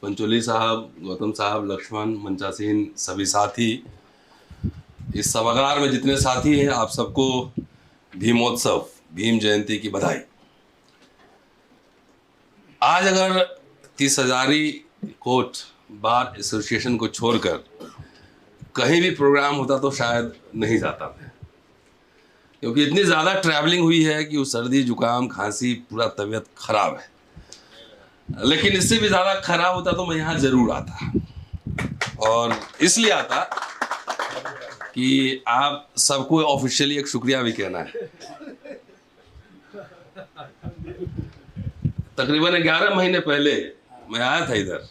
पंचोली साहब, गौतम साहब, लक्ष्मण, मंचासीन, सभी साथी, इस सभागार में जितने साथी हैं, आप सबको भीमोत्सव, भीम जयंती की बधाई। आज अगर 30 हजारी कोर्ट बार एसोसिएशन को छोड़कर कहीं भी प्रोग्राम होता तो शायद नहीं जाता मैं, क्योंकि इतनी ज़्यादा ट्रैवलिंग हुई है कि वो सर्दी, जुकाम, खांसी, पूरा तबीयत खराब है। लेकिन इससे भी ज़्यादा खराब होता तो मैं यहाँ ज़रूर आता, और इसलिए आता कि आप सबको ऑफिशियली एक शुक्रिया भी कहना है। तकरीबन 11 महीने पहले मैं आया था इधर,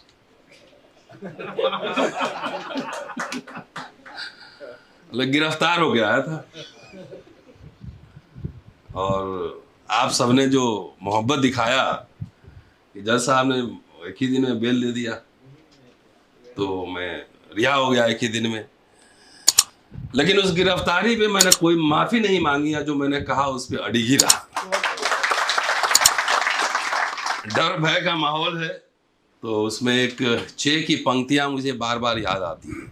गिरफ्तार हो गया आया था, और आप सबने जो मोहब्बत दिखाया कि जज साहब ने एक ही दिन में बेल दे दिया, तो मैं रिहा हो गया एक ही दिन में। लेकिन उस गिरफ्तारी पे मैंने कोई माफी नहीं मांगी, या जो मैंने कहा उस पर अड़ी ही रहा। डर भय का माहौल है, तो उसमें एक चे की पंक्तियां मुझे बार बार याद आती हैं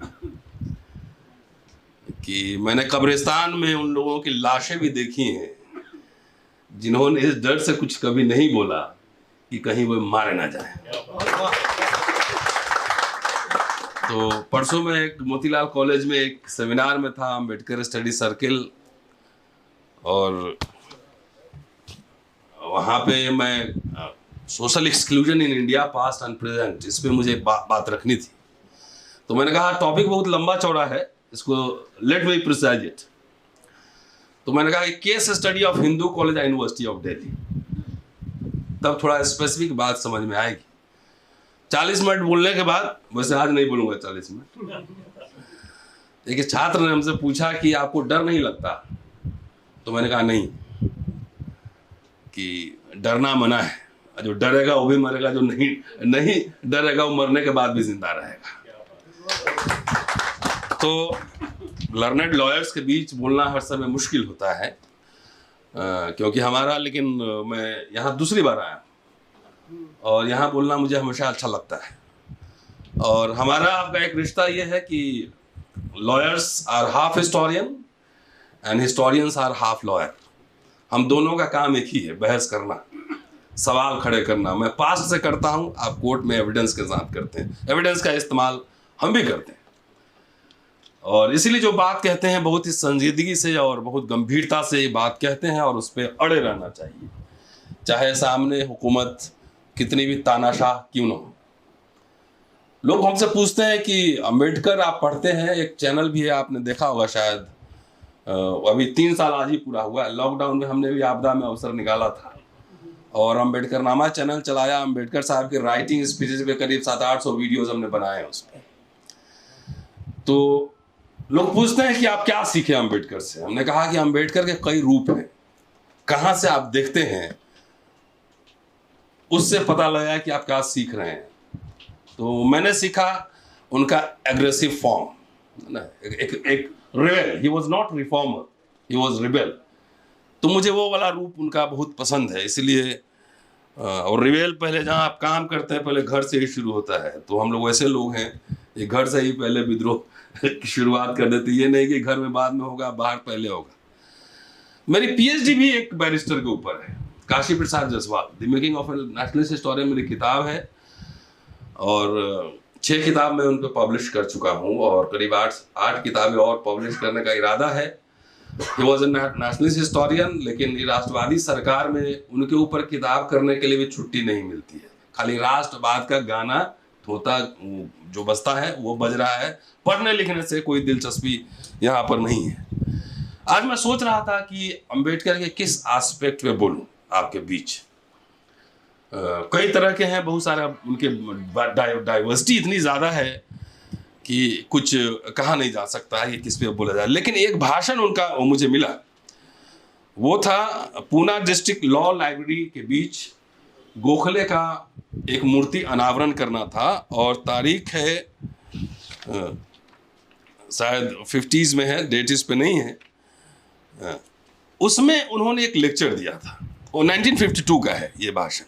कि मैंने कब्रिस्तान में उन लोगों की लाशें भी देखी हैं जिन्होंने इस डर से कुछ कभी नहीं बोला कि कहीं वो मारे ना जाए। तो परसों में एक मोतीलाल कॉलेज में एक सेमिनार में था, अम्बेडकर स्टडी सर्किल, और वहाँ पे मैं social exclusion in India past and present, इस पे मुझे बात रखनी थी। तो मैंने कहा टॉपिक बहुत लंबा चौड़ा है, इसको लेट मी प्रिसाइज इट। तो मैंने कहा case study of Hindu college and university of Delhi, तब थोड़ा स्पेसिफिक बात समझ में आएगी। 40 मिनट बोलने के बाद, वैसे आज नहीं बोलूंगा 40 मिनट, एक छात्र ने हमसे पूछा कि आपको डर नहीं लगता, तो मैंने कहा नहीं, कि डरना मना है, जो डरेगा वो भी मरेगा, जो नहीं डरेगा वो मरने के बाद भी जिंदा रहेगा। तो लर्नेड लॉयर्स के बीच बोलना हर समय मुश्किल होता है, क्योंकि हमारा, लेकिन मैं यहाँ दूसरी बार आया और यहाँ बोलना मुझे हमेशा अच्छा लगता है। और हमारा आपका एक रिश्ता ये है कि lawyers are half historian and historians are half lawyer. हम दोनों का काम एक ही है, बहस करना, सवाल खड़े करना। मैं पास्ट से करता हूँ, आप कोर्ट में एविडेंस के साथ करते हैं, एविडेंस का इस्तेमाल हम भी करते हैं। और इसीलिए जो बात कहते हैं बहुत ही संजीदगी से और बहुत गंभीरता से बात कहते हैं, और उस पर अड़े रहना चाहिए, चाहे सामने हुकूमत कितनी भी तानाशाह क्यों ना हो। लोग हमसे पूछते हैं कि अम्बेडकर आप पढ़ते हैं, एक चैनल भी है, आपने देखा होगा शायद, अभी 3 साल आज ही पूरा हुआ है। लॉकडाउन में हमने भी आपदा में अवसर निकाला था और अम्बेडकर नामा चैनल चलाया। अम्बेडकर साहब के राइटिंग स्पीचेस पे करीब 700-800 वीडियोस हमने बनाए उस पर। तो लोग पूछते हैं कि आप क्या सीखे अम्बेडकर से। हमने कहा कि अम्बेडकर के कई रूप हैं, कहाँ से आप देखते हैं उससे पता लगा कि आप क्या सीख रहे हैं। तो मैंने सीखा उनका एग्रेसिव फॉर्म, एक rebel. He was not reformer, he was rebel. तो मुझे वो वाला रूप उनका बहुत पसंद है, इसलिए। और रिबेल पहले जहाँ आप काम करते हैं पहले घर से ही शुरू होता है। तो हम लोग ऐसे लोग हैं, ये घर से ही पहले विद्रोह की शुरुआत कर देते, ये नहीं कि घर में बाद में होगा, बाहर पहले होगा। मेरी पीएचडी भी एक बैरिस्टर के ऊपर है, Kashi Prasad Jayaswal, the making of a nationalist historian मेरी किताब है, और 6 किताब मैं उन पर पब्लिश कर चुका हूँ, और करीब 8 किताबें और पब्लिश करने का इरादा है। He was a nationalist historian, लेकिन राष्ट्रवादी सरकार में उनके ऊपर किताब करने के लिए भी छुट्टी नहीं मिलती है। खाली राष्ट्रवाद का गाना तोता जो बजता है वो बज रहा है, पढ़ने लिखने से कोई दिलचस्पी यहाँ पर नहीं है। आज मैं सोच रहा था कि अंबेडकर के किस एस्पेक्ट पे बोलूं आपके बीच। कई तरह के हैं, बहुत सारा, उनके डाइवर्सिटी इतनी ज़्यादा है कि कुछ कहा नहीं जा सकता है कि किस पे बोला जाए। लेकिन एक भाषण उनका वो मुझे मिला, वो था पूना डिस्ट्रिक्ट लॉ लाइब्रेरी के बीच गोखले का एक मूर्ति अनावरण करना था, और तारीख है शायद 50s में है, डेट इस पे नहीं है। उसमें उन्होंने एक लेक्चर दिया था, वो 1952 का है ये भाषण,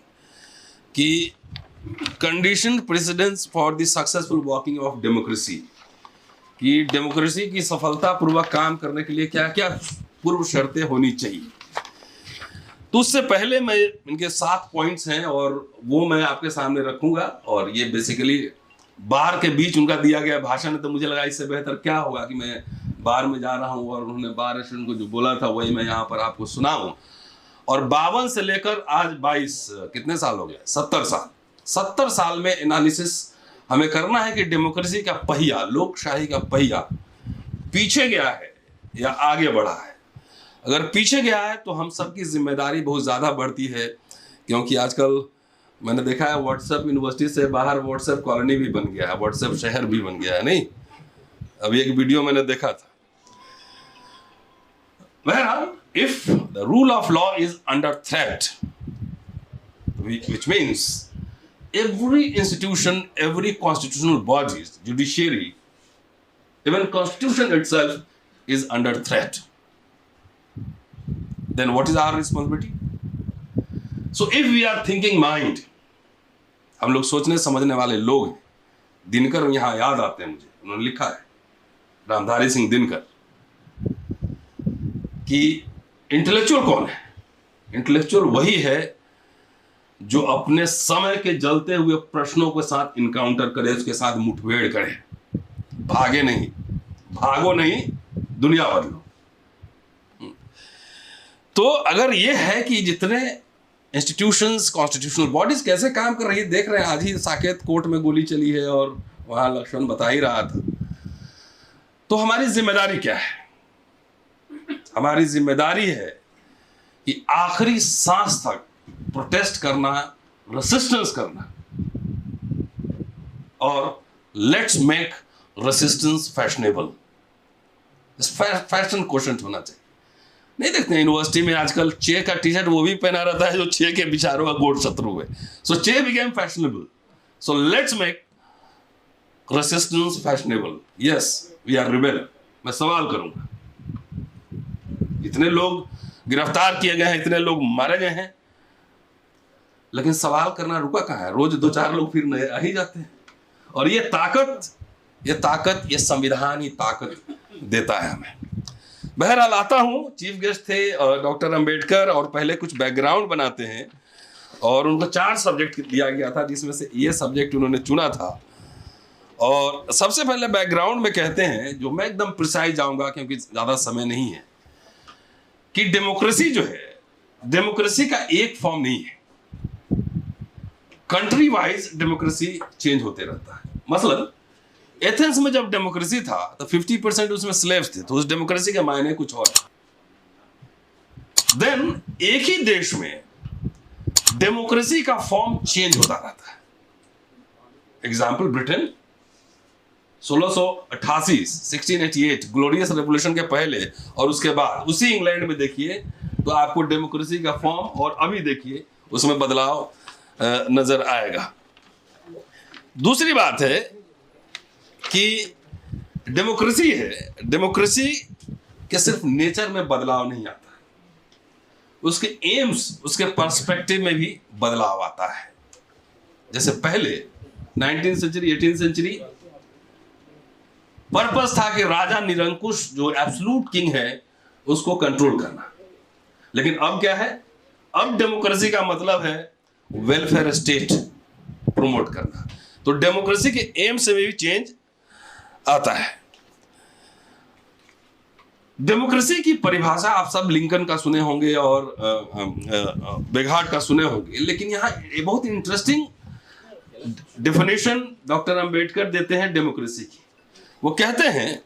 कि condition precedents for the successful working of democracy, कि डेमोक्रेसी की सफलतापूर्वक काम करने के लिए क्या क्या पूर्व शर्तें होनी चाहिए। तो उससे पहले मैं इनके 7 पॉइंट्स हैं और वो मैं आपके सामने रखूंगा, और ये बेसिकली बार के बीच उनका दिया गया भाषण है, तो मुझे लगा इससे बेहतर क्या होगा कि मैं बार में जा रहा हूं और उन्होंने बार स्टूडेंट को जो बोला था वही मैं यहाँ पर आपको सुनाऊं। और 52 से लेकर आज 22 कितने साल हो गए, 70 साल, 70 साल में एनालिसिस हमें करना है कि डेमोक्रेसी का पहिया, लोकशाही का पहिया पीछे गया है या आगे बढ़ा है। अगर पीछे गया है तो हम सबकी जिम्मेदारी बहुत ज़्यादा बढ़ती है, क्योंकि आजकल मैंने देखा है व्हाट्सएप यूनिवर्सिटी से बाहर व्हाट्सएप कॉलोनी भी बन गया है, व्हाट्सएप शहर भी बन गया है। नहीं, अभी एक वीडियो मैंने देखा था। बहरहाल, if the rule of law is under threat, which means every institution, every constitutional body, judiciary, even constitution itself is under threat, then what is our responsibility? So if we are thinking mind, हम लोग सोचने समझने वाले लोग हैं। दिनकर यहाँ याद आते हैं मुझे, उन्होंने लिखा है, रामधारी सिंह दिनकर, कि इंटेलेक्चुअल कौन है? इंटेलेक्चुअल वही है जो अपने समय के जलते हुए प्रश्नों के साथ इनकाउंटर करे, उसके साथ मुठभेड़ करे, भागे नहीं, भागो नहीं, दुनिया बदलो। तो अगर ये है कि जितने इंस्टीट्यूशंस, कॉन्स्टिट्यूशनल बॉडीज कैसे काम कर रही है, देख रहे हैं। आज ही साकेत कोर्ट में गोली चली है और वहां लक्ष्मण बता ही रहा था। तो हमारी जिम्मेदारी क्या है? हमारी जिम्मेदारी है कि आखिरी सांस तक प्रोटेस्ट करना, रेसिस्टेंस करना, और let's make resistance fashionable. Fashion question होना चाहिए। नहीं देखते हैं यूनिवर्सिटी में आजकल चे का टी शर्ट वो भी पहना रहता है जो चे के विचारों का गोड शत्रु है। So Che became fashionable, so let's make resistance fashionable. Yes, we are rebel. मैं सवाल करूंगा, इतने लोग गिरफ्तार किए गए हैं, इतने लोग मारे गए हैं, लेकिन सवाल करना रुका कहाँ है? रोज 2-4 लोग फिर नए आ ही जाते हैं। और ये ताकत ये संविधान ही ताकत देता है हमें। बहरहाल आता हूँ, चीफ गेस्ट थे डॉक्टर अंबेडकर, और पहले कुछ बैकग्राउंड बनाते हैं। और उनको 4 सब्जेक्ट दिया गया था, जिसमें से ये सब्जेक्ट उन्होंने चुना था। और सबसे पहले बैकग्राउंड में कहते हैं, जो मैं एकदम प्रिसाइज जाऊंगा क्योंकि ज़्यादा समय नहीं है, कि डेमोक्रेसी जो है, डेमोक्रेसी का एक फॉर्म नहीं है। कंट्री वाइज डेमोक्रेसी चेंज होते रहता है। मसलन एथेंस में जब डेमोक्रेसी था तो 50% उसमें स्लेव्स थे, तो उस डेमोक्रेसी के मायने कुछ और। देन एक ही देश में डेमोक्रेसी का फॉर्म चेंज होता रहता है। एग्जाम्पल ब्रिटेन 1688 1688 ग्लोरियस रेवोल्यूशन के पहले और उसके बाद, उसी इंग्लैंड में देखिए तो आपको डेमोक्रेसी का फॉर्म, और अभी देखिए उसमें बदलाव नजर आएगा। दूसरी बात है कि डेमोक्रेसी है, डेमोक्रेसी के सिर्फ नेचर में बदलाव नहीं आता है, उसके एम्स, उसके पर्सपेक्टिव में भी बदलाव आता है। जैसे पहले 19th century 18th century purpose था कि राजा निरंकुश जो एब्सोल्यूट किंग है उसको कंट्रोल करना, लेकिन अब क्या है? अब डेमोक्रेसी का मतलब है वेलफेयर स्टेट प्रमोट करना। तो डेमोक्रेसी के एम से भी चेंज आता है। डेमोक्रेसी की परिभाषा आप सब लिंकन का सुने होंगे और बेघाट का सुने होंगे, लेकिन यहाँ बहुत इंटरेस्टिंग डेफिनेशन डॉक्टर अंबेडकर देते हैं डेमोक्रेसी की। वो कहते हैं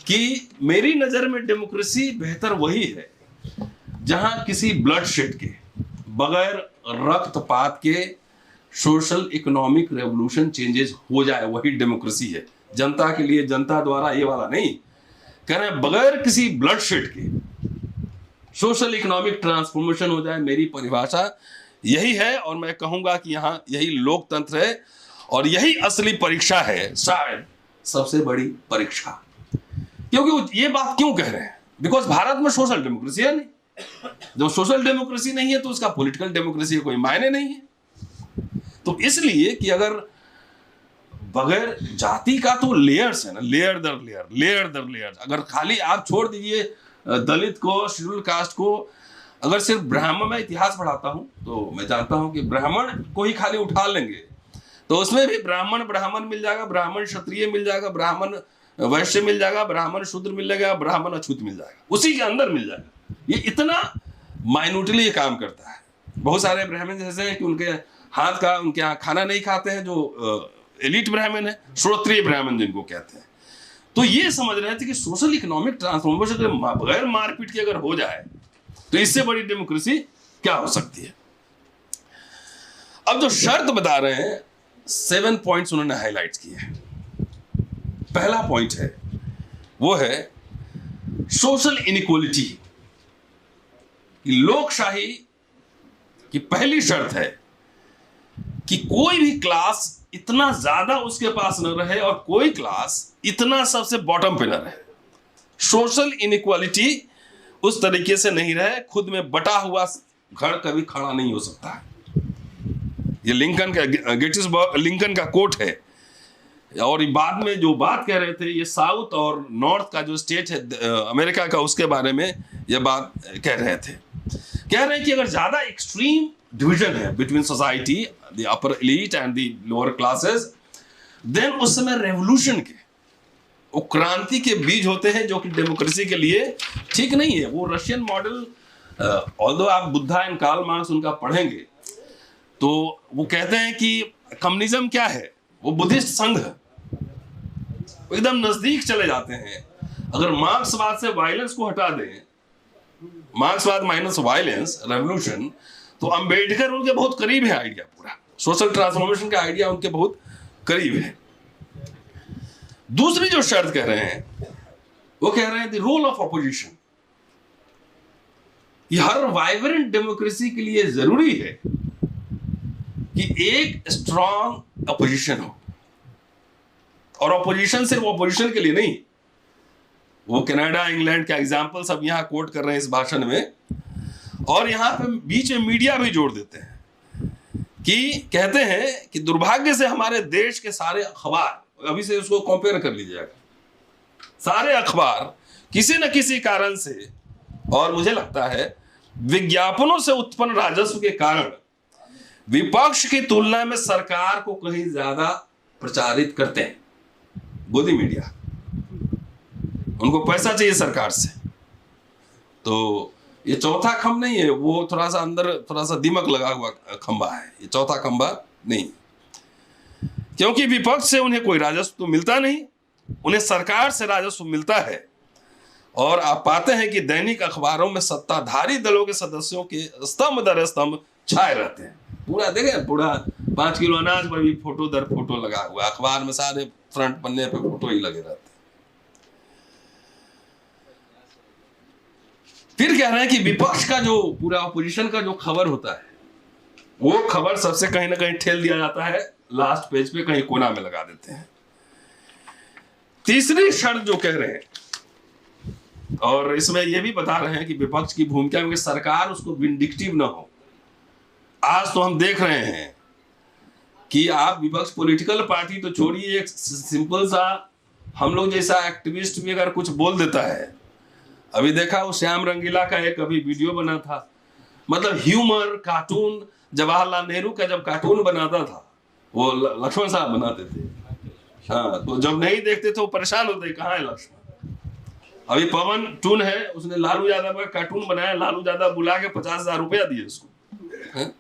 कि मेरी नजर में डेमोक्रेसी बेहतर वही है जहां किसी ब्लडशेड के, बगैर रक्तपात के सोशल इकोनॉमिक रेवोल्यूशन चेंजेस हो जाए, वही डेमोक्रेसी है। जनता के लिए, जनता द्वारा, ये वाला नहीं। कह रहे हैं बगैर किसी ब्लडशेड के सोशल इकोनॉमिक ट्रांसफॉर्मेशन हो जाए, मेरी परिभाषा यही है। और मैं कहूंगा कि यहाँ यही लोकतंत्र है और यही असली परीक्षा है, शायद सबसे बड़ी परीक्षा। क्योंकि वो ये बात क्यों कह रहे हैं? बिकॉज भारत में सोशल डेमोक्रेसी है नहीं। जब सोशल डेमोक्रेसी नहीं है तो उसका पॉलिटिकल डेमोक्रेसी कोई मायने नहीं है। तो इसलिए कि अगर बगैर जाति का तो लेयर्स है ना, लेयर दर लेयर, लेयर दर लेयर, अगर खाली आप छोड़ दीजिए दलित को, शेड्यूल कास्ट को, अगर सिर्फ ब्राह्मण, मैं इतिहास पढ़ाता हूं तो मैं जानता हूं कि ब्राह्मण को ही खाली उठा लेंगे तो उसमें भी ब्राह्मण मिल जाएगा, ब्राह्मण क्षत्रिय मिल जाएगा, ब्राह्मण वैश्य मिल जाएगा, ब्राह्मण शूद्र मिल जाएगा, ब्राह्मण अछूत मिल जाएगा, उसी के अंदर मिल जाएगा। ये इतना माइन्यूटली ये काम करता है। बहुत सारे ब्राह्मण जैसे हैं कि उनके हाथ का, उनके यहाँ खाना नहीं खाते हैं, जो एलिट ब्राह्मण है, श्रोत्रिय ब्राह्मण जिनको कहते हैं। तो ये समझ रहे थे कि सोशल इकोनॉमिक ट्रांसफॉर्मेशन बगैर मारपीट के अगर हो जाए तो इससे बड़ी डेमोक्रेसी क्या हो सकती है। अब जो शर्त बता रहे हैं 7 पॉइंट्स उन्होंने हाईलाइट किए हैं। पहला पॉइंट है वो है सोशल इनइक्वालिटी। लोकशाही की पहली शर्त है कि कोई भी क्लास इतना ज्यादा उसके पास न रहे और कोई क्लास इतना सबसे बॉटम पे न रहे। सोशल इनइक्वालिटी उस तरीके से नहीं रहे, खुद में बटा हुआ घर कभी खड़ा नहीं हो सकता है। ये लिंकन का कोट है। और बाद में जो बात कह रहे थे, ये साउथ और नॉर्थ का जो स्टेट है अमेरिका का, उसके बारे में ये बात कह रहे थे। कह रहे हैं कि अगर ज्यादा एक्सट्रीम डिवीजन है between society, the upper elite and the lower classes, then उस समय रेवोल्यूशन के, वो क्रांति के बीज होते हैं जो कि डेमोक्रेसी के लिए ठीक नहीं है। वो रशियन मॉडल, ऑल्दो आप बुद्धा एंड कार्ल मार्क्स उनका पढ़ेंगे तो वो कहते हैं कि कम्युनिज्म क्या है, वो बुद्धिस्ट संघ है, एकदम नजदीक चले जाते हैं। अगर मार्क्सवाद से वायलेंस को हटा दें, मार्क्सवाद माइनस वायलेंस रेवोल्यूशन, तो अंबेडकर उनके बहुत करीब है आइडिया। पूरा सोशल ट्रांसफॉर्मेशन का आइडिया उनके बहुत करीब है। दूसरी जो शर्त कह रहे हैं वो कह रहे हैं द रोल ऑफ अपोजिशन। ये हर वाइब्रेंट डेमोक्रेसी के लिए जरूरी है कि एक स्ट्रॉन्ग अपोजिशन हो। और अपोजिशन सिर्फ अपोजिशन के लिए नहीं, वो कनाडा इंग्लैंड का एग्जाम्पल सब यहां कोट कर रहे हैं इस भाषण में। और यहां पे बीच में मीडिया भी जोड़ देते हैं कि कहते हैं कि दुर्भाग्य से हमारे देश के सारे अखबार, अभी से उसको कंपेयर कर लीजिएगा, सारे अखबार किसी न किसी कारण से, और मुझे लगता है विज्ञापनों से उत्पन्न राजस्व के कारण, विपक्ष की तुलना में सरकार को कहीं ज्यादा प्रचारित करते हैं। गोदी मीडिया, उनको पैसा चाहिए सरकार से। तो ये चौथा खंभ नहीं है, वो थोड़ा सा अंदर थोड़ा सा दिमक लगा हुआ खंभा है, ये चौथा खंभा नहीं। क्योंकि विपक्ष से उन्हें कोई राजस्व तो मिलता नहीं, उन्हें सरकार से राजस्व मिलता है। और आप पाते हैं कि दैनिक अखबारों में सत्ताधारी दलों के सदस्यों के स्तंभ दर स्तंभ छाए रहते हैं। पूरा देखें, पूरा 5 किलो अनाज पर भी फोटो दर फोटो लगा हुआ, अखबार में सारे फ्रंट पन्ने पे फोटो ही लगे रहते हैं। फिर कह रहे हैं कि विपक्ष का जो पूरा अपोजिशन का जो खबर होता है, वो खबर सबसे कहीं ना कहीं ठेल दिया जाता है, लास्ट पेज पे कहीं कोना में लगा देते हैं। तीसरी शर्त जो कह रहे हैं, और इसमें यह भी बता रहे हैं कि विपक्ष की भूमिका में सरकार उसको विंडिक्टिव ना हो। आज तो हम देख रहे हैं कि आप विपक्ष पॉलिटिकल पार्टी तो छोड़िए, एक सिंपल सा हम लोग जैसा एक्टिविस्ट भी अगर कुछ बोल देता है, अभी देखा वो श्याम रंगीला का एक अभी वीडियो बना था, मतलब ह्यूमर कार्टून, जवाहरलाल नेहरू का जब कार्टून बनाता था वो लक्ष्मण साहब बनाते थे, हाँ, तो जब नहीं देखते थे वो परेशान होते, कहाँ है लक्ष्मण। अभी पवन टून है, उसने लालू यादव का कार्टून बनाया, लालू यादव बुला के 50,000 रुपया दिए उसको, है?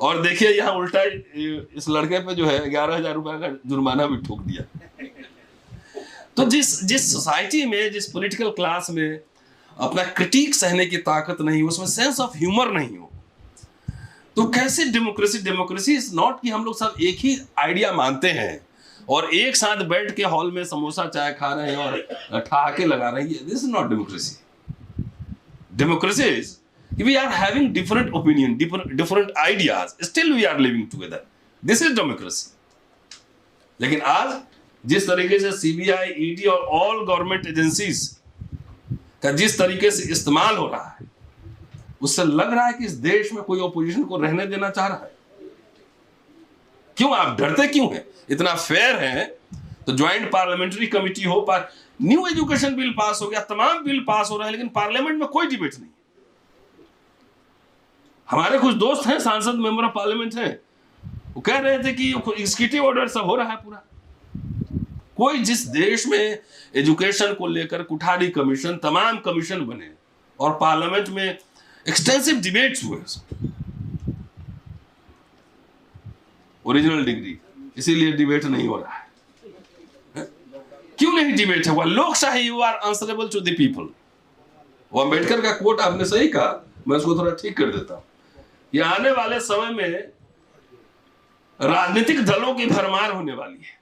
और देखिए यहाँ उल्टा इस लड़के पे जो है 11,000 रुपया का जुर्माना भी ठोक दिया। तो जिस सोसाइटी में, जिस पॉलिटिकल क्लास में अपना क्रिटिक सहने की ताकत नहीं, उसमें सेंस ऑफ ह्यूमर नहीं हो, तो कैसे डेमोक्रेसी इज नॉट कि हम लोग सब एक ही आइडिया मानते हैं और एक साथ बैठ के हॉल में समोसा चाय खा रहे हैं और ठहाके लगा रहे हैं। This is not democracy. Democracy is we are having different opinion, different ideas, still we are living together. This is democracy. लेकिन आज जिस तरीके से सीबीआई, ईडी और ऑल गवर्नमेंट एजेंसीज का जिस तरीके से इस्तेमाल हो रहा है, उससे लग रहा है कि इस देश में कोई ओपोजिशन को रहने देना चाह रहा है। क्यों आप डरते क्यों हैं? इतना फेयर है तो ज्वाइंट पार्लियामेंट्री कमेटी हो, न्यू एजुकेशन बिल पास हो गया, तमाम बिल पास हो रहे हैं, लेकिन पार्लियामेंट में कोई डिबेट नहीं। हमारे कुछ दोस्त हैं, सांसद मेंबर ऑफ पार्लियामेंट हैं, वो कह रहे थे कि एग्जीक्यूटिव ऑर्डर सब हो रहा है पूरा। कोई जिस देश में एजुकेशन को लेकर कुठारी कमीशन, तमाम कमीशन बने और पार्लियामेंट में एक्सटेंसिव डिबेट्स हुए, ओरिजिनल डिग्री, इसीलिए डिबेट नहीं हो रहा है। क्यों नहीं डिबेट है? वह लोकशाही, you are answerable to the people. वो अंबेडकर का कोट आपने सही कहा, मैं उसको थोड़ा ठीक कर देता हूं। ये आने वाले समय में राजनीतिक दलों की भरमार होने वाली है,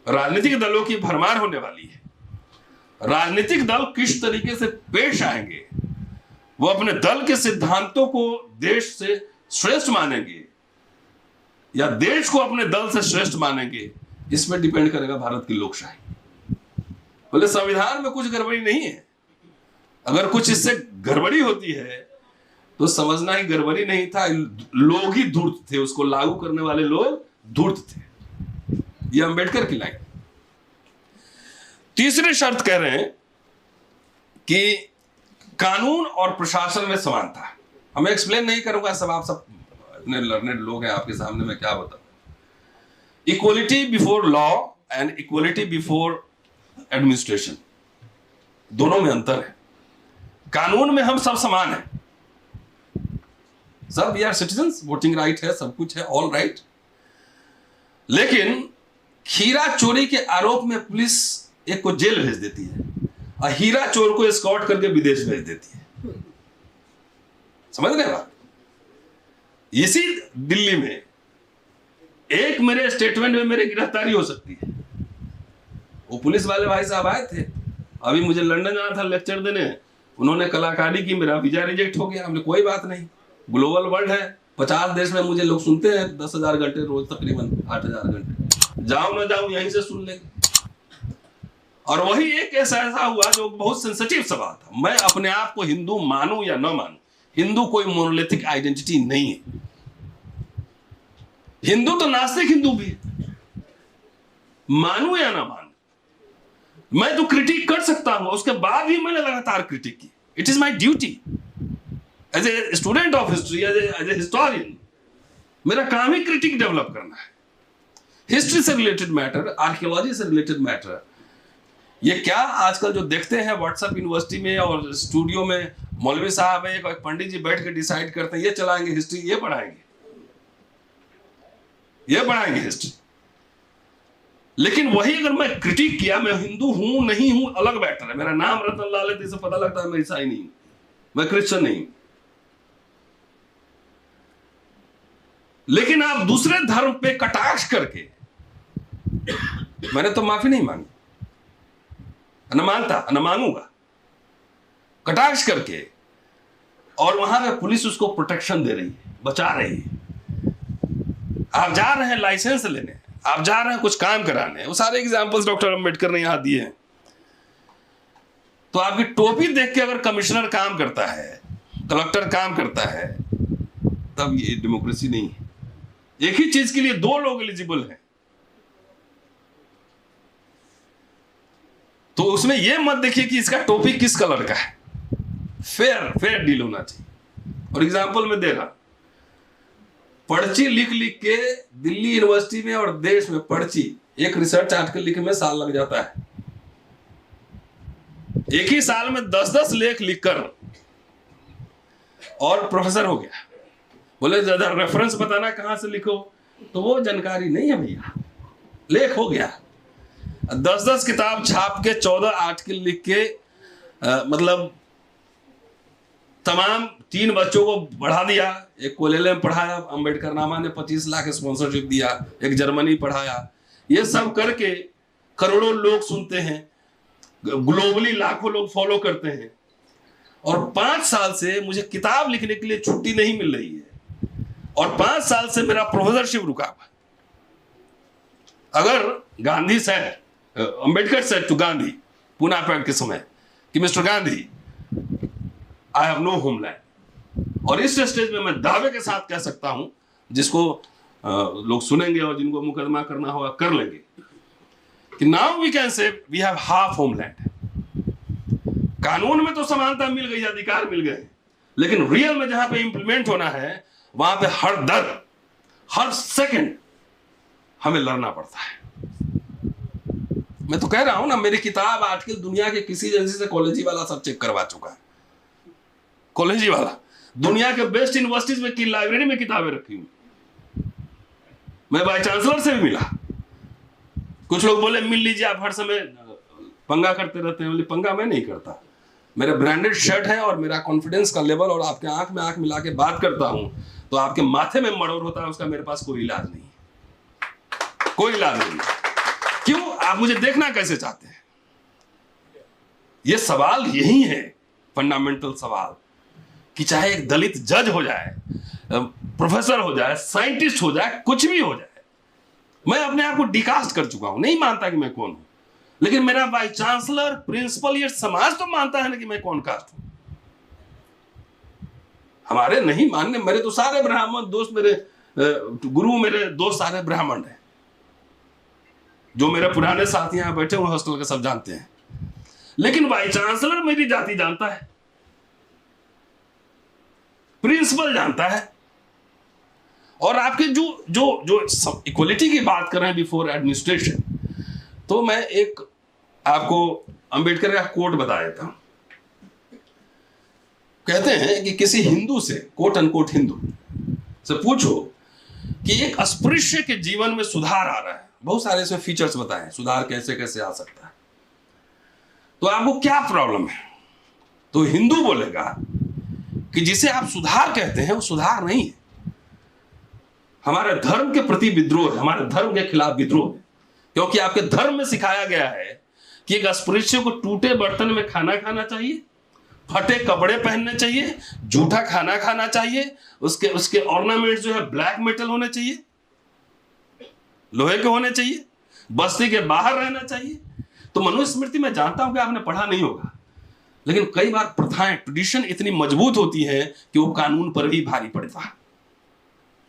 राजनीतिक दलों की भरमार होने वाली है। राजनीतिक दल किस तरीके से पेश आएंगे, वो अपने दल के सिद्धांतों को देश से श्रेष्ठ मानेंगे या देश को अपने दल से श्रेष्ठ मानेंगे, इसमें डिपेंड करेगा भारत की लोकशाही। बोले संविधान में कुछ गड़बड़ी नहीं है, अगर कुछ इससे गड़बड़ी होती है तो समझना ही गड़बड़ी नहीं था, लोग ही धूर्त थे, उसको लागू करने वाले लोग धूर्त थे। ये अंबेडकर की लाइन। तीसरी शर्त कह रहे हैं कि कानून और प्रशासन में समानता। हमें एक्सप्लेन नहीं करूंगा, सब आप सब इतने लर्नेड लोग हैं आपके सामने, मैं क्या बताऊं। Equality before law and equality before administration, दोनों में अंतर है। कानून में हम सब समान हैं, सब we are citizens, voting right है, सब कुछ है, ऑल राइट। लेकिन हीरा चोरी के आरोप में पुलिस एक को जेल भेज देती है और हीरा चोर को एस्कॉर्ट करके विदेश भेज देती है। समझ रहे बात? इसी दिल्ली में एक मेरे स्टेटमेंट में मेरी गिरफ्तारी हो सकती है। वो पुलिस वाले भाई साहब आए थे, अभी मुझे लंदन जाना था लेक्चर देने, उन्होंने कलाकारी की, मेरा वीजा रिजेक्ट हो गया। हमने कोई बात नहीं, ग्लोबल वर्ल्ड है, 50 देश में मुझे लोग सुनते हैं, 10,000 घंटे रोज, तकरीबन 8,000 घंटे, जाऊं ना जाऊं यहीं से सुन लेंगे। और वही एक केस ऐसा हुआ जो बहुत सेंसिटिव सवाल था। मैं अपने आप को हिंदू मानूं या न मानूं, हिंदू कोई मोनोलिथिक आइडेंटिटी नहीं है। हिंदू तो नास्तिक हिंदू भी है, मानूं या ना मानूं, मैं तो क्रिटिक कर सकता हूं, उसके बाद भी मैंने लगातार क्रिटिक की। It is my duty as a student of history, as a historian, मेरा काम ही क्रिटिक डेवलप करना है। हिस्ट्री से रिलेटेड मैटर, आर्कियोलॉजी से रिलेटेड मैटर, ये क्या आजकल जो देखते हैं व्हाट्सएप यूनिवर्सिटी में और स्टूडियो में, मौलवी साहब है, एक पंडित जी बैठ के डिसाइड करते हैं ये चलाएंगे हिस्ट्री, ये पढ़ाएंगे हिस्ट्री। लेकिन वही अगर मैं क्रिटिक किया, मैं हिंदू हूं नहीं हूं अलग मैटर है। मेरा नाम रतन लाल है, तो इसे पता लगता है मैं ईसाई नहीं हूं, मैं क्रिश्चियन नहीं हूं। लेकिन आप दूसरे धर्म पे कटाक्ष करके, मैंने तो माफी नहीं मांगी, न मानता न मांगूंगा, कटाक्ष करके, और वहां पे पुलिस उसको प्रोटेक्शन दे रही है, बचा रही है। आप जा रहे हैं लाइसेंस लेने, आप जा रहे हैं कुछ काम कराने, वो सारे एग्जांपल्स डॉक्टर अंबेडकर ने यहां दिए हैं। तो आपकी टोपी देख के अगर कमिश्नर काम करता है, कलेक्टर काम करता है, तब ये डेमोक्रेसी नहीं है। एक ही चीज के लिए दो लोग एलिजिबल हैं, तो उसमें यह मत देखिए कि इसका टोपी किस कलर का है। फेयर डील होना चाहिए। और एग्जांपल में दे रहा, पर्ची लिख लिख के दिल्ली यूनिवर्सिटी में और देश में पर्ची, एक रिसर्च आर्टिकल लिखने में साल लग जाता है। एक ही साल में 10-10 लेख लिखकर और प्रोफेसर हो गया। बोले ज्यादा रेफरेंस बताना कहां से लिखो, तो वो जानकारी नहीं है भैया, लेख हो गया। 10-10 किताब छाप के 14 आर्टिकल लिख के मतलब तमाम 3 बच्चों को बढ़ा दिया। एक कोलेले में पढ़ाया, अंबेडकर नामा ने 25 लाख स्पॉन्सरशिप दिया, एक जर्मनी पढ़ाया। ये सब करके करोड़ों लोग सुनते हैं, ग्लोबली लाखों लोग फॉलो करते हैं, और 5 साल से मुझे किताब लिखने के लिए छुट्टी नहीं मिल रही है, और 5 साल से मेरा प्रोफेसरशिप रुका हुआ। अगर Gandhi said, Ambedkar said to Gandhi Poona pact के समय कि mister Gandhi, I have no homeland, और इस स्टेज में मैं दावे के साथ कह सकता हूं, जिसको लोग सुनेंगे और जिनको मुकदमा करना होगा कर लेंगे कि now we can say we have half homeland. कानून में तो समानता मिल गई, अधिकार मिल गए, लेकिन रियल में जहां पे इंप्लीमेंट होना है वहां पे हर दर हर सेकंड हमें लड़ना पड़ता है। मैं तो कह रहा हूं ना, मेरी किताब आजकल दुनिया के किसी एजेंसी से कॉलेजी वाला सब चेक करवा चुका है। कॉलेजी वाला दुनिया के बेस्ट यूनिवर्सिटीज में की लाइब्रेरी में किताबें रखी हुई। मैं वाइस चांसलर से भी मिला। कुछ लोग बोले मिल लीजिए, आप हर समय पंगा करते रहते हैं। बोले पंगा मैं नहीं करता, मेरे ब्रांडेड शर्ट है और मेरा कॉन्फिडेंस का लेवल, और आपके आंख में आंख मिला के बात करता हूं तो आपके माथे में मरोड़ होता है, उसका मेरे पास कोई इलाज नहीं, कोई इलाज नहीं। क्यों? आप मुझे देखना कैसे चाहते हैं? ये सवाल यही है, फंडामेंटल सवाल, कि चाहे एक दलित जज हो जाए, प्रोफेसर हो जाए, साइंटिस्ट हो जाए, कुछ भी हो जाए, मैं अपने आप को डिकास्ट कर चुका हूं, नहीं मानता कि मैं कौन हूं। लेकिन मेरा वाइस चांसलर, प्रिंसिपल, ये समाज तो मानता है ना कि मैं कौन कास्ट हूं। हमारे नहीं मानने, मेरे तो सारे ब्राह्मण दोस्त, मेरे गुरु, मेरे दोस्त सारे ब्राह्मण हैं। जो मेरे पुराने साथी यहां बैठे हुए हॉस्टल के सब जानते हैं, लेकिन वाइस चांसलर मेरी जाति जानता है, प्रिंसिपल जानता है। और आपके जो जो जो इक्वलिटी की बात कर रहे हैं बिफोर एडमिनिस्ट्रेशन, तो मैं एक आपको अंबेडकर का कोट बता देता हूं। कहते हैं कि किसी हिंदू से, कोट अनकोट हिंदू से पूछो कि एक अस्पृश्य के जीवन में सुधार आ रहा है, बहुत सारे इसमें फीचर्स बताएं, सुधार कैसे कैसे आ सकता है, तो आपको क्या प्रॉब्लम है? तो हिंदू बोलेगा कि जिसे आप सुधार कहते हैं वो सुधार नहीं है, हमारे धर्म के प्रति विद्रोह है, हमारे धर्म के खिलाफ विद्रोह है। क्योंकि आपके धर्म में सिखाया गया है कि एक अस्पृश्य को टूटे बर्तन में खाना खाना चाहिए, फटे कपड़े पहनने चाहिए, जूठा खाना खाना चाहिए, उसके ऑर्नामेंट जो है ब्लैक मेटल होने चाहिए, लोहे के होने चाहिए, बस्ती के बाहर रहना चाहिए। तो मनुस्मृति में जानता हूं कि आपने पढ़ा नहीं होगा, लेकिन कई बार प्रथाएं, ट्रेडिशन इतनी मजबूत होती है कि वो कानून पर भी भारी पड़ता है।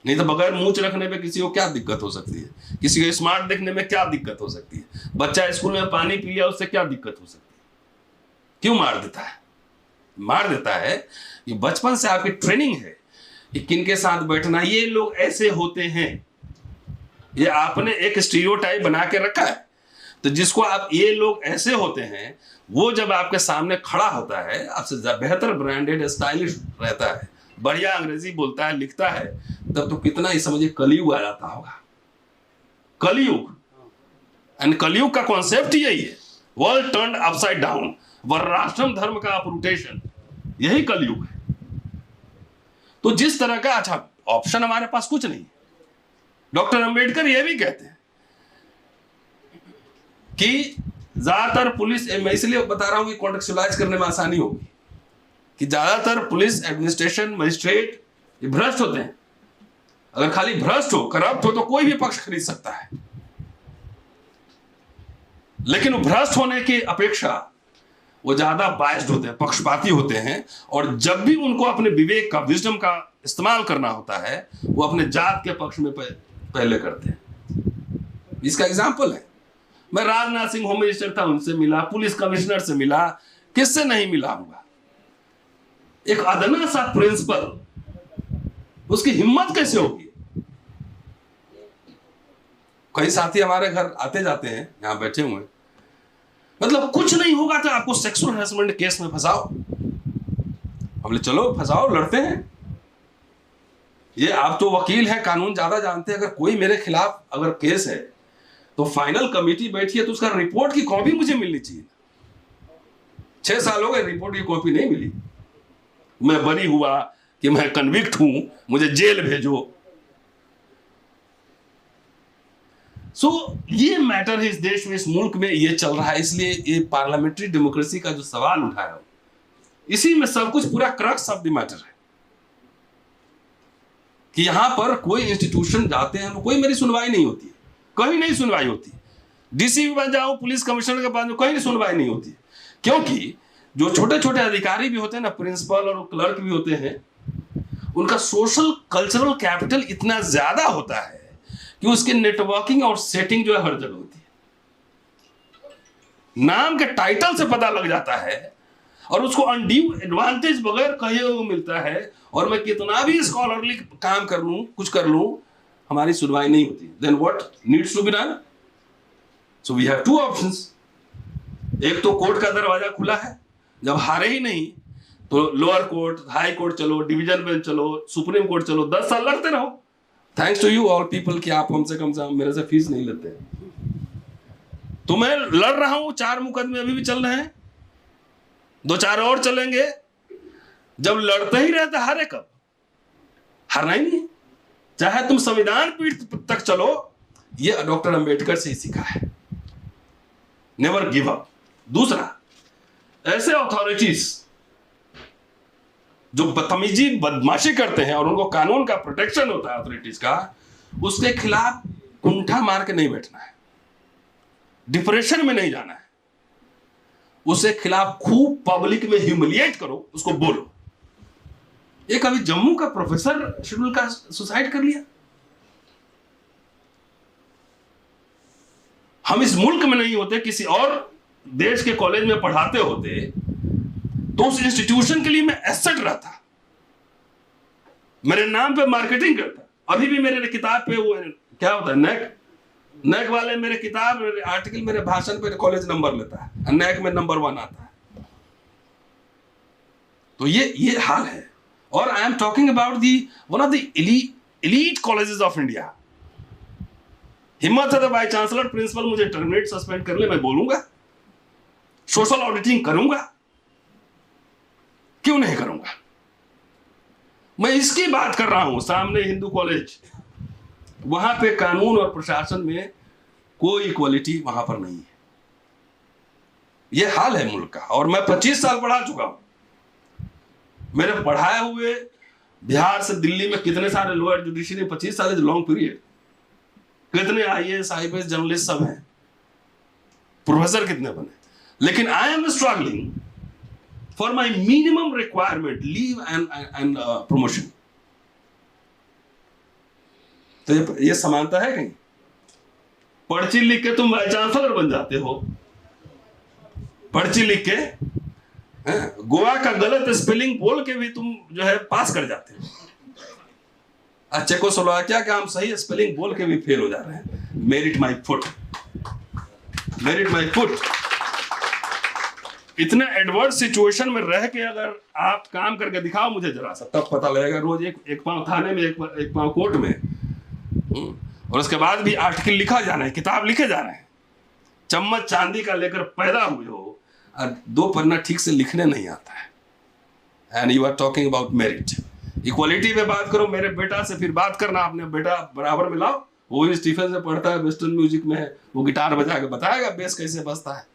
नहीं तो बगैर मूंछ रखने पे किसी को क्या दिक्कत हो सकती है? किसी को स्मार्ट देखने में क्या दिक्कत हो सकती है? बच्चा स्कूल में पानी पी लिया, उससे क्या दिक्कत हो सकती है? क्यों मार देता है? मार देता है कि बचपन से आपकी ट्रेनिंग है कि किनके साथ बैठना, ये लोग ऐसे होते हैं, ये आपने एक स्टीरियोटाइप बना के रखा है। तो जिसको आप ये लोग ऐसे होते हैं, वो जब आपके सामने खड़ा होता है, आपसे बेहतर ब्रांडेड स्टाइलिश रहता है, बढ़िया अंग्रेजी बोलता है, लिखता है, तब तो कितना ही समझिए कलयुग आ जाता होगा। कलयुग, एंड कलयुग का कॉन्सेप्ट यही है, वर्ल्ड टर्न्ड अपसाइड डाउन, वर्णाश्रम धर्म का अपरूटेशन, यही कलयुग है। तो जिस तरह का, अच्छा ऑप्शन हमारे पास कुछ नहीं। डॉक्टर अंबेडकर यह भी कहते हैं कि ज्यादातर पुलिस, मैं इसलिए बता रहा हूं कि कॉन्टेक्चुअलाइज करने में आसानी होगी, कि ज्यादातर पुलिस, एडमिनिस्ट्रेशन, मजिस्ट्रेट ये भ्रष्ट होते हैं। अगर खाली भ्रष्ट हो, करप्ट हो, तो कोई भी पक्ष खरीद सकता है, लेकिन भ्रष्ट होने की अपेक्षा वो ज्यादा बायस्ड होते हैं, पक्षपाती होते हैं, और जब भी उनको अपने विवेक का, विजडम का इस्तेमाल करना होता है, वो अपने जात के पक्ष में पहले करते हैं। इसका एग्जाम्पल है, मैं राजनाथ सिंह होम मिनिस्टर था, उनसे मिला, पुलिस कमिश्नर से मिला, किससे नहीं मिला होगा? एक अदना सा प्रिंसिपल, उसकी हिम्मत कैसे होगी? कई साथी हमारे घर आते जाते हैं, यहां बैठे हुए, मतलब कुछ नहीं होगा तो आपको सेक्सुअल हैरेसमेंट केस में फंसाओ। हम बोले चलो फंसाओ, लड़ते हैं। ये आप तो वकील हैं, कानून ज्यादा जानते हैं, अगर कोई मेरे खिलाफ अगर केस है तो फाइनल कमेटी बैठी है, तो उसका रिपोर्ट की कॉपी मुझे मिलनी चाहिए। 6 साल हो गए, रिपोर्ट की कॉपी नहीं मिली। मैं बरी हुआ कि मैं कन्विक्ट हूं, मुझे जेल भेजो। ये मैटर है इस देश में, इस मुल्क में ये चल रहा है। इसलिए ये पार्लियामेंट्री डेमोक्रेसी का जो सवाल उठाया, इसी में सब कुछ, पूरा क्रक्स ऑफ द मैटर है कि यहां पर कोई इंस्टीट्यूशन जाते हैं तो कोई मेरी सुनवाई नहीं होती, कहीं नहीं सुनवाई होती। डीसी के पास जाओ, पुलिस कमिश्नर के पास जाओ, कहीं सुनवाई नहीं होती, क्योंकि जो छोटे छोटे अधिकारी भी होते हैं ना, प्रिंसिपल और क्लर्क भी होते हैं, उनका सोशल कल्चरल कैपिटल इतना ज्यादा होता है कि उसकी नेटवर्किंग और सेटिंग जो है हर जगह होती है। नाम के टाइटल से पता लग जाता है और उसको अनड्यू एडवांटेज बगैर कहे वो मिलता है, और मैं कितना भी स्कॉलरली काम कर लूं, कुछ कर लूं, हमारी सुनवाई नहीं होती। Then what needs to be done? So we have two options. एक तो कोर्ट का दरवाजा खुला है, जब हारे ही नहीं तो लोअर कोर्ट, हाई कोर्ट चलो, डिवीजन बेंच चलो, सुप्रीम कोर्ट चलो, 10 साल लड़ते रहो। Thanks to you all people कि आप हमसे कम से कम मेरे से फीस नहीं लेते। तो मैं लड़ रहा हूं, 4 मुकदमे अभी भी चल रहे हैं, 2-4 और चलेंगे। जब लड़ते ही रहते, हारे कब? हारना ही नहीं। चाहे तुम संविधान पीठ तक चलो, ये डॉक्टर अंबेडकर से ही सीखा है, नेवर गिव अप। दूसरा, ऐसे अथॉरिटीज जो बदतमीजी बदमाशी करते हैं और उनको कानून का प्रोटेक्शन होता है अथॉरिटीज का, उसके खिलाफ कुंठा मार के नहीं बैठना है, डिप्रेशन में नहीं जाना है, उसके खिलाफ खूब पब्लिक में ह्यूमिलिएट करो, उसको बोलो। एक अभी जम्मू का प्रोफेसर शेड्यूल का सुसाइड कर लिया। हम इस मुल्क में नहीं होते, किसी और देश के कॉलेज में पढ़ाते होते, तो उस इंस्टीट्यूशन के लिए मैं एसेट रहता, मेरे नाम पे मार्केटिंग करता। अभी भी मेरे किताब पे वो क्या होता है, नैक वाले मेरे किताब, मेरे आर्टिकल, मेरे भाषण पे कॉलेज नंबर लेता है, नैक में नंबर 1 आता है। तो ये हाल है। और I am talking about the one of the elite colleges of India. हिम्मत है तो वाइस चांसलर, प्रिंसिपल मुझे टर्मिनेट, सस्पेंड कर ले, मैं बोलूंगा, सोशल ऑडिटिंग करूंगा, क्यों नहीं करूंगा? मैं इसकी बात कर रहा हूं। सामने हिंदू कॉलेज, वहां पे कानून और प्रशासन में कोई इक्वलिटी वहां पर नहीं है। यह हाल है मुल्क का। और मैं 25 साल पढ़ा चुका हूं। मेरे पढ़ाए हुए बिहार से दिल्ली में कितने सारे लोअर जुडिशरी, 25 साल इज लॉन्ग पीरियड। कितने IAS, IPS जर्नलिस्ट सब हैं, प्रोफेसर कितने बने। लेकिन I am struggling for my minimum requirement, leave and promotion. तो ये समानता है कहीं? पर्ची लिख के तुम वाइस चांसलर बन जाते हो, पर्ची लिख के, गोवा का गलत स्पेलिंग बोल के भी तुम जो है पास कर जाते हो। चेकोस्लोवाकिया का हम सही स्पेलिंग बोल के भी फेल हो जा रहे हैं। Merit my foot, merit my foot. इतने एडवर्स सिचुएशन में रह के अगर आप काम करके दिखाओ मुझे जरा सा, तब पता लगेगा। रोज एक पांव थाने में, एक पांव कोर्ट में, और उसके बाद भी आर्टिकल लिखा जा रहा है, किताब लिखे जा रहे हैं। चम्मच चांदी का लेकर पैदा हुए हो और 2 पन्ना ठीक से लिखने नहीं आता है। And you are talking about merit. Equality पे बात करो, मेरे बेटा से फिर बात करना, अपने बेटा बराबर में लाओ। वो भी स्टीफन से पढ़ता है, वेस्टर्न म्यूजिक में है, वो गिटार बजा के बताएगा बेस कैसे बजता है।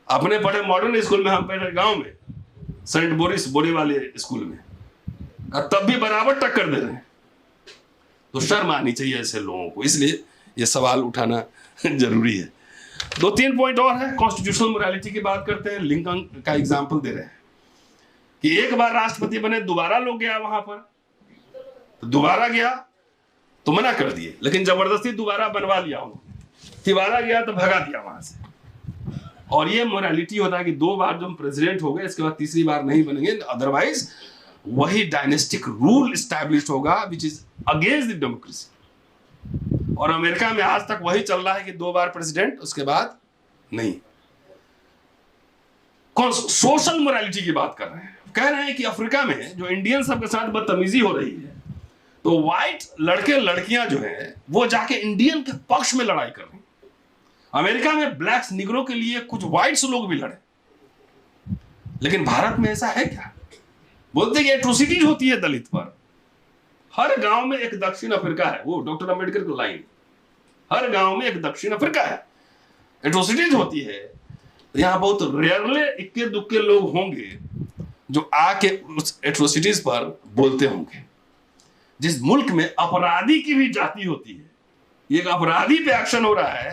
अपने पढ़े मॉडर्न स्कूल में, हम पढ़े गांव में, सेंट बोरिस बोरी वाले स्कूल में, और तब भी बराबर टक्कर दे रहे हैं। तो शर्म आनी चाहिए ऐसे लोगों को। इसलिए ये सवाल उठाना जरूरी है। 2-3 पॉइंट और है। कॉन्स्टिट्यूशनल मोरालिटी की बात करते हैं। लिंकन का एग्जाम्पल दे रहे हैं कि एक बार राष्ट्रपति बने, दोबारा लोग गया वहां पर, तो दोबारा गया तो मना कर दिए, लेकिन जबरदस्ती दोबारा बनवा लिया उन्होंने। तिबारा गया तो भगा दिया वहां से। और ये मोरालिटी होता है कि 2 बार जब प्रेसिडेंट हो गए, इसके बाद तीसरी बार नहीं बनेंगे, अदरवाइज वही डायनेस्टिक रूल एस्टैब्लिश होगा which is against the democracy. और अमेरिका में आज तक वही चल रहा है कि 2 बार प्रेसिडेंट, उसके बाद नहीं। सोशल मोरालिटी की बात कर रहे हैं। कह रहे हैं कि अफ्रीका में जो इंडियन सबके साथ बदतमीजी हो रही है, तो व्हाइट लड़के लड़कियां जो है वो जाके इंडियन के पक्ष में लड़ाई कर रही हैं। अमेरिका में ब्लैक्स, निग्रो के लिए कुछ व्हाइट्स लोग भी लड़े, लेकिन भारत में ऐसा है क्या? बोलते कि एट्रोसिटीज होती है दलित पर। हर गांव में एक दक्षिण अफ्रीका है, वो डॉक्टर अंबेडकर की लाइन, हर गांव में एक दक्षिण अफ्रीका है। एट्रोसिटीज होती है, तो यहां बहुत रेयरली इक्के दुक्के लोग होंगे जो आके उस एट्रोसिटीज पर बोलते होंगे। जिस मुल्क में अपराधी की भी जाति होती है, ये एक अपराधी पे एक्शन हो रहा है,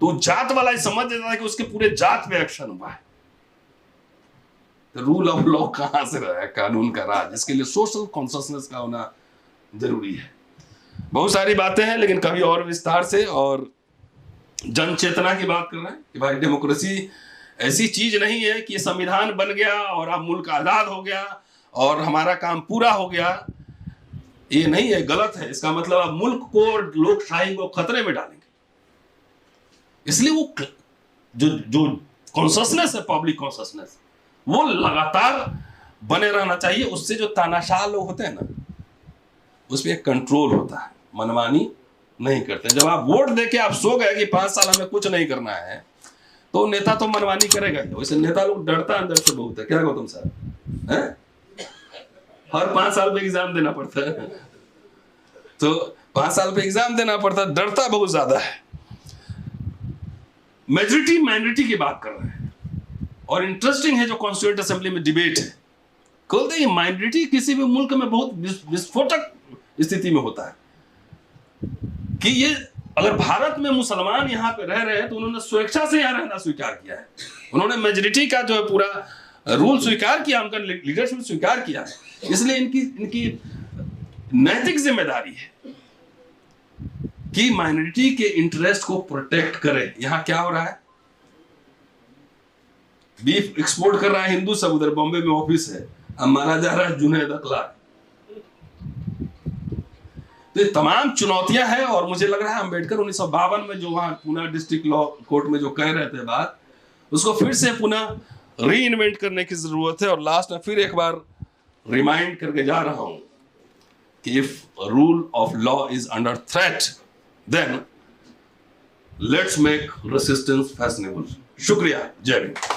तो जात वाला ही समझ जाता है कि उसके पूरे जात पे एक्शन हुआ है। तो रूल ऑफ लॉ कहां से रहा है, कानून का राज? इसके लिए सोशल कॉन्शियसनेस का होना जरूरी है। बहुत सारी बातें हैं, लेकिन कभी और विस्तार से। और जन चेतना की बात कर रहे हैं कि भाई डेमोक्रेसी ऐसी चीज नहीं है कि संविधान बन गया और अब मुल्क आजाद हो गया और हमारा काम पूरा हो गया। ये नहीं है, गलत है। इसका मतलब अब मुल्क को, लोकशाही को खतरे में डालेंगे। इसलिए वो जो कॉन्शसनेस है, पब्लिक कॉन्शसनेस, वो लगातार बने रहना चाहिए। उससे जो तानाशाह लोग होते हैं ना, उसमें एक कंट्रोल होता है, मनमानी नहीं करते। जब आप वोट देके आप सो गए कि 5 साल हमें कुछ नहीं करना है, तो नेता तो मनमानी करेगा ही। वैसे नेता लोग डरता अंदर से बहुत है। क्या गौतम साहब हैं? हर 5 साल पे एग्जाम देना पड़ता है, तो 5 साल पे एग्जाम देना पड़ता है, डरता बहुत ज्यादा है। मेजोरिटी माइनॉरिटी की बात कर रहे हैं, और इंटरेस्टिंग है जो कॉन्स्टिट्यूएंट असेंबली में डिबेट है। कहते हैं माइनॉरिटी किसी भी मुल्क में बहुत विस्फोटक स्थिति में होता है कि ये अगर भारत में मुसलमान यहाँ पे रह रहे हैं तो उन्होंने स्वेच्छा से यहाँ रहना स्वीकार किया है। उन्होंने मेजोरिटी का जो है पूरा रूल स्वीकार किया, उनका लीडरशिप स्वीकार किया है। इसलिए इनकी नैतिक जिम्मेदारी है कि माइनॉरिटी के इंटरेस्ट को प्रोटेक्ट करे। यहाँ क्या हो रहा है? बीफ एक्सपोर्ट कर रहा है हिंदू सब, उधर बॉम्बे में ऑफिस है, अब मारा जा रहा है जुनैद अखलाक। तो ये तमाम चुनौतियां हैं। और मुझे लग रहा है अम्बेडकर 1952 में जो वहां पुणे डिस्ट्रिक्ट लॉ कोर्ट में जो कह रहे थे बात, उसको फिर से पुनः री इन्वेंट करने की जरूरत है। और लास्ट में फिर एक बार रिमाइंड करके जा रहा हूं कि if rule of law is under threat, then let's make resistance fashionable. शुक्रिया, जय हिंद।